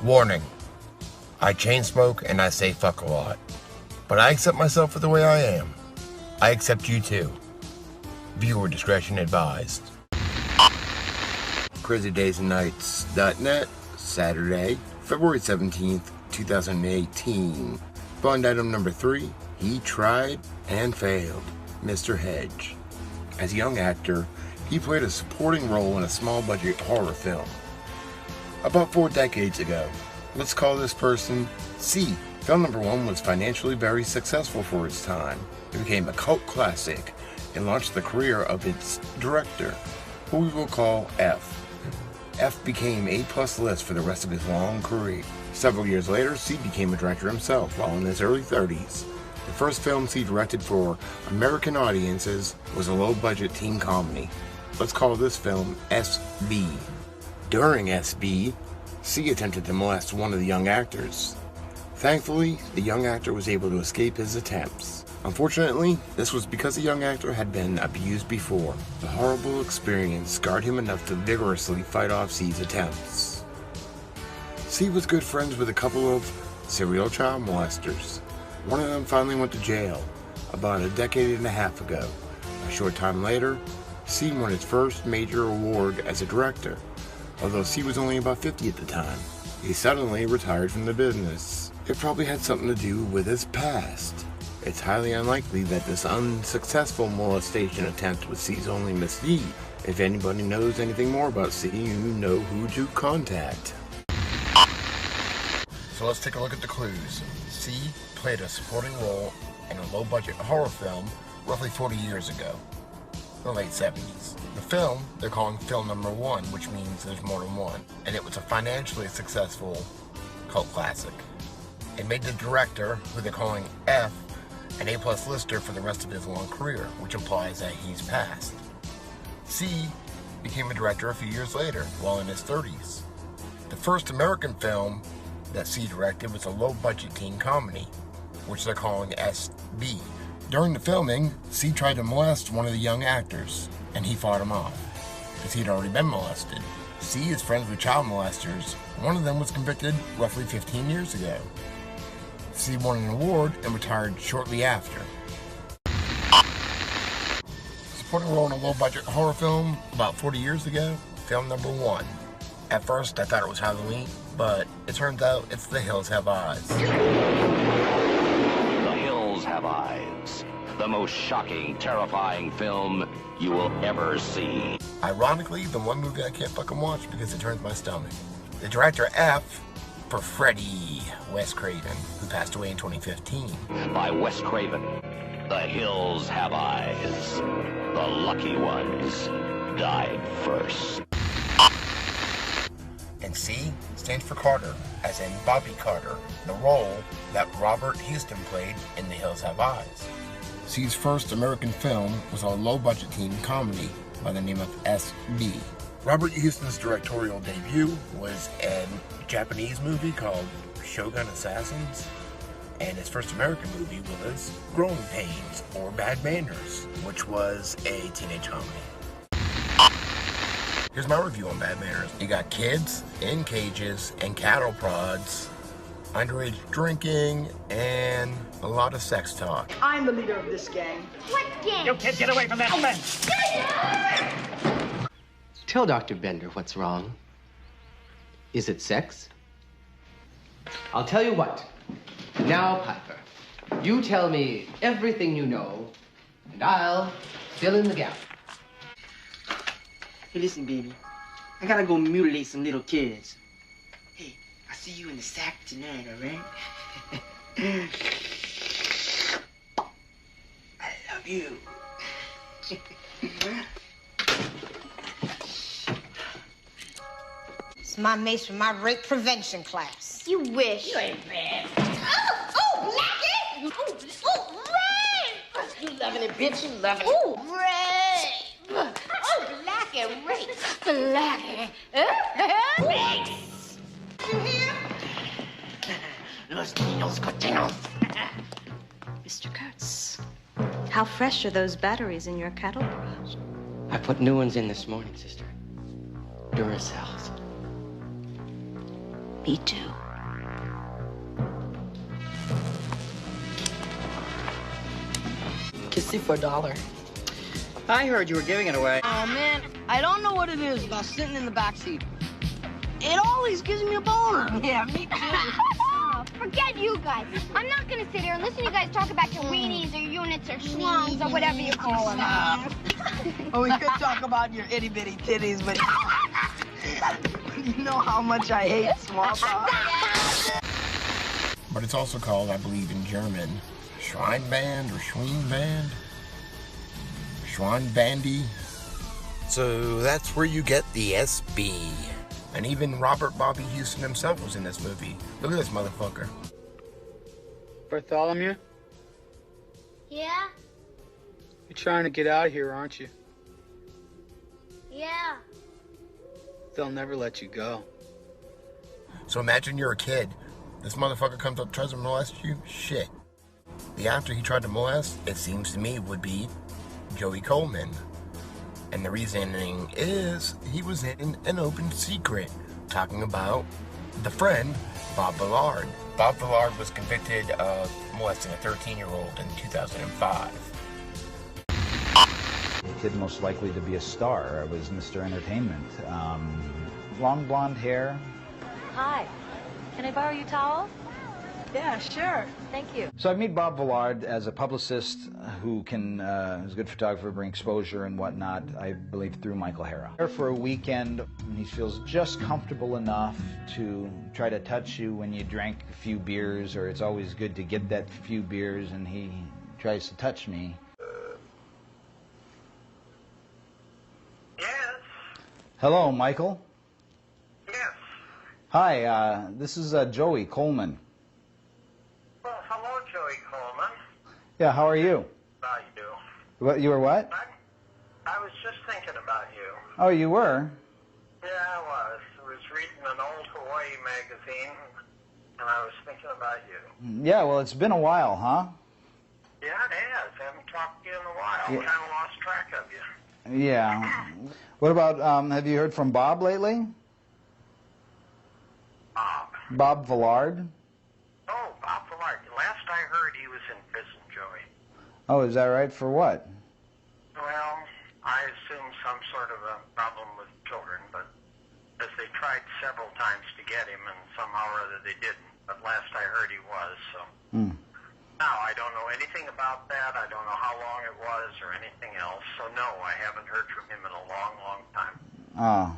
Warning, I chain smoke and I say fuck a lot. But I accept myself for the way I am. I accept you too. Viewer discretion advised. CrazyDaysAndNights.net, Saturday, February 17th, 2018. Bond item number 3, he tried and failed, Mr. Hedge. As a young actor, he played a supporting role in a small-budget horror film. About 4 decades ago, let's call this person C. Film number 1 was financially very successful for its time. It became a cult classic and launched the career of its director, who we will call F. F became A+ list for the rest of his long career. Several years later, C became a director himself while in his early 30s. The first film C directed for American audiences was a low-budget teen comedy. Let's call this film SB. During SB, C attempted to molest one of the young actors. Thankfully, the young actor was able to escape his attempts. Unfortunately, this was because the young actor had been abused before. The horrible experience scarred him enough to vigorously fight off C's attempts. C was good friends with a couple of serial child molesters. One of them finally went to jail about a decade and a half ago. A short time later, C won his first major award as a director, although C was only about 50 at the time. He suddenly retired from the business. It probably had something to do with his past. It's highly unlikely that this unsuccessful molestation attempt was C's only misdeed. If anybody knows anything more about C, you know who to contact. So let's take a look at the clues. C played a supporting role in a low-budget horror film roughly 40 years ago, the late 70s. The film, they're calling film number 1, which means there's more than one, and it was a financially successful cult classic. It made the director, who they're calling F, an A+ lister for the rest of his long career, which implies that he's passed. C became a director a few years later, while in his 30s. The first American film that C directed was a low-budget teen comedy, which they're calling SB. During the filming, C tried to molest one of the young actors, and he fought him off, because he'd already been molested. C is friends with child molesters. One of them was convicted roughly 15 years ago. C won an award and retired shortly after. Supporting role in a low-budget horror film about 40 years ago, film number 1. At first, I thought it was Halloween, but it turns out it's The Hills Have Eyes. The Hills Have Eyes. The most shocking, terrifying film you will ever see. Ironically, the one movie I can't fucking watch because it turns my stomach. The director F for Freddy, Wes Craven, who passed away in 2015. By Wes Craven. The Hills Have Eyes. The lucky ones died first. And C stands for Carter, as in Bobby Carter, the role that Robert Houston played in The Hills Have Eyes. C's first American film was a low-budget teen comedy by the name of SB. Robert Houston's directorial debut was a Japanese movie called Shogun Assassins, and his first American movie was Growing Pains, or Bad Manners, which was a teenage comedy. Here's my review on Bad Manners. You got kids in cages and cattle prods, underage drinking, and a lot of sex talk. I'm the leader of this gang. What gang? You kids get away from that fence! Tell Dr. Bender what's wrong. Is it sex? I'll tell you what. Now, Piper, you tell me everything you know, and I'll fill in the gap. Hey, listen, baby. I gotta go mutilate some little kids. Hey, I'll see you in the sack tonight, all right? I love you. It's my mace from my rape prevention class. You wish. You ain't bad. Oh, Blackie! Oh, rape! You loving it, bitch. You loving it. Oh, rape! Oh, Blackie, rape. Blackie. Rape! You hear? Los niños cochinos. Mr. Kurtz, how fresh are those batteries in your cattle prod? I put new ones in this morning, sister. Duracells. Me too. Kissy for $1. I heard you were giving it away. Oh, man, I don't know what it is about sitting in the backseat. It always gives me a boner. Yeah, me too. Oh, forget you guys. I'm not going to sit here and listen to you guys talk about your weenies or units or schlongs or whatever you call them. Oh, we could talk about your itty-bitty titties, but you know how much I hate small talk. But it's also called, I believe in German, Schweine-bande or Schweine-bande? Schweine-bande. So that's where you get the SB. And even Robert Bobby Houston himself was in this movie. Look at this motherfucker. Bartholomew? Yeah? You're trying to get out of here, aren't you? Yeah. They'll never let you go. So imagine you're a kid. This motherfucker comes up, tries to molest you. Shit. The actor he tried to molest, it seems to me, would be Joey Coleman. And the reasoning is he was in an open secret talking about the friend, Bob Villard. Bob Villard was convicted of molesting a 13-year-old in 2005. The kid most likely to be a star was Mr. Entertainment. Long blonde hair. Hi. Can I borrow your towel? Yeah, sure. Thank you. So I meet Bob Villard as a publicist who can, is a good photographer, bring exposure and whatnot, I believe through Michael Hara. There for a weekend, he feels just comfortable enough to try to touch you when you drank a few beers, or it's always good to get that few beers, and he tries to touch me. Yes. Hello, Michael. Yes. Hi, this is Joey Coleman. Well, hello, Joey Coleman. Yeah, how are you? How you do? What, you were what? I was just thinking about you. Oh, you were? Yeah, I was. I was reading an old Hawaii magazine, and I was thinking about you. Yeah, well, it's been a while, huh? Yeah, it has. I haven't talked to you in a while. Yeah. Kind of lost track of you. Yeah. What about, have you heard from Bob lately? Bob? Bob Villard? Oh, Bob Villard. Last I heard, he was in prison, Joey. Oh, is that right? For what? Well, I assume some sort of a problem with children, but as they tried several times to get him, and somehow or other they didn't. But last I heard, he was, so. Now, I don't know anything about that. I don't know how long it was or anything else. So, no, I haven't heard from him in a long, long time. Oh.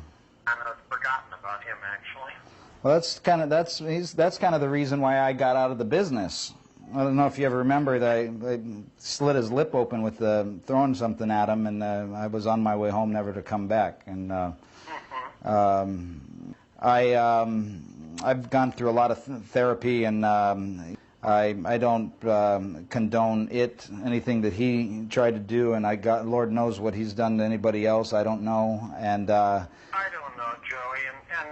And I've forgotten about him, actually. Well, that's kind of the reason why I got out of the business. I don't know if you ever remember that I slit his lip open with throwing something at him, and I was on my way home, never to come back. And I've gone through a lot of therapy, and I don't condone anything that he tried to do, and Lord knows what he's done to anybody else. I don't know, and I don't know, Joey, and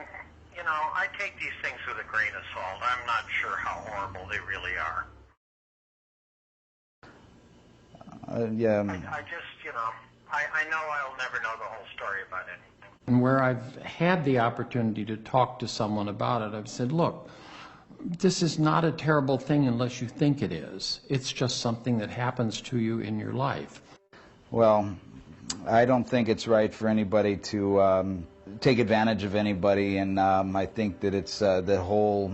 you know, I take these things with a grain of salt. I'm not sure how horrible they really are. yeah. I just, you know, I know I'll never know the whole story about anything. And where I've had the opportunity to talk to someone about it, I've said, look, this is not a terrible thing unless you think it is. It's just something that happens to you in your life. Well, I don't think it's right for anybody to take advantage of anybody, and I think that it's that whole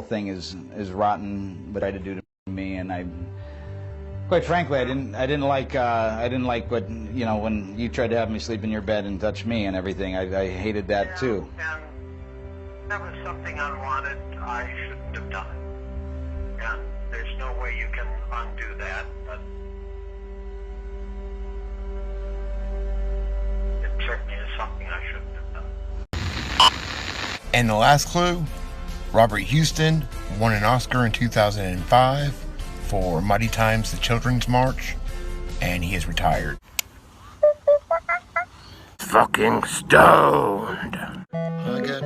thing is rotten. What I had to do to me, and quite frankly, I didn't like what, you know, when you tried to have me sleep in your bed and touch me and everything. I hated that too. And that was something unwanted. I shouldn't have done it. And there's no way you can undo that, but it certainly is something I shouldn't have done. And the last clue, Robert Houston won an Oscar in 2005 for Mighty Times, the Children's March, and he is retired. Fucking stoned. I got